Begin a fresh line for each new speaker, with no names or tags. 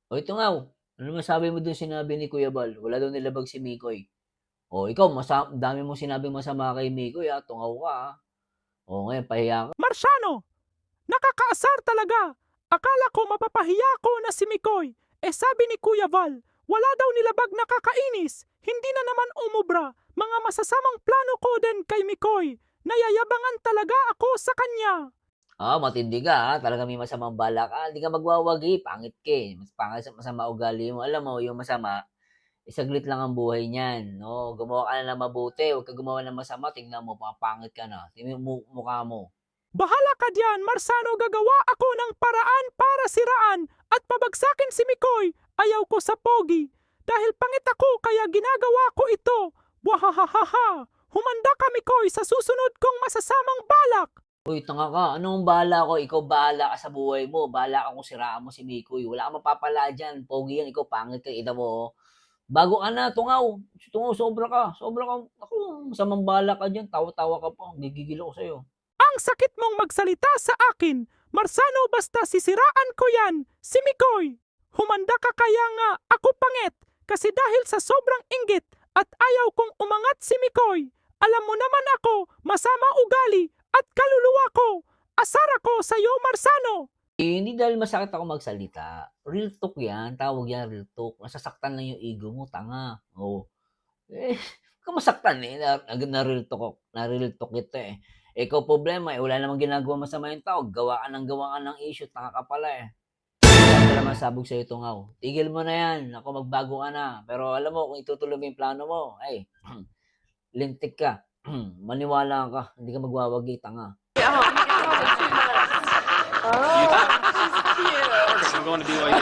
O ito nga, ano masabi mo dun sinabi ni Kuya Bal, wala daw nilabag si Mikoy. O ikaw dami mong sinabing masama kay Mikoy, tungaw ka, O ngayon pahiya ka.
Marciano, nakakaasar talaga. Akala ko mapapahiya ko na si Mikoy. Sabi ni Kuya Val, wala daw nilabag na kakainis. Hindi na naman umubra. Mga masasamang plano ko din kay Mikoy. Nayayabangan talaga ako sa kanya.
Matindi ka, talaga may masamang balak ka, hindi ka magwawagi, pangit ka pangit masama ugali mo. Alam mo yung masama, saglit lang ang buhay niyan, 'no? Gumawa ka na ng mabuti, huwag ka gumawa ng masama, tingnan mo papangit ka na, tingnan mo mukha mo.
Bahala ka diyan, Marsano, gagawa ako ng paraan para siraan at pabagsakin si Mikoy. Ayaw ko sa pogi. Dahil pangit ako kaya ginagawa ko ito. Wahahaha! Humanda ka, Mikoy, sa susunod kong masasamang balak.
Uy, tanga ka, anong bahala ko? Ikaw bahala ka sa buhay mo, bahala ka kung siraan mo si Mikoy, wala kang mapapala diyan, pogi yan, ikaw pangit ka, kita mo, Bago ka na, tungaw, sobra ka, naku, masamang balak ka diyan, tawa-tawa ka pa, gigigil ako sa'yo.
Ang sakit mong magsalita sa akin. Marsano, basta sisiraan ko yan, si Mikoy. Humanda ka kaya nga ako pangit kasi dahil sa sobrang inggit at ayaw kong umangat si Mikoy. Alam mo naman ako, masama ugali at kaluluwa ko. Asar ako sa'yo, Marsano.
Hindi dahil masakit ako magsalita, real talk yan, tawag yan real talk, nasasaktan lang yung ego mo, tanga, huwag kang masaktan, na real talk kita, Ikaw problema, wala namang ginagawang masama yung tao, gawa ka ng issue, tanga ka pala, Kaya pala masabog sa'yo tungaw, tigil mo na yan, naku magbago ka na, pero alam mo kung itutuloy mo yung plano mo, ay, lintik ka, maniwala ka, hindi ka magwawagi, tanga.
I'm going to BYU.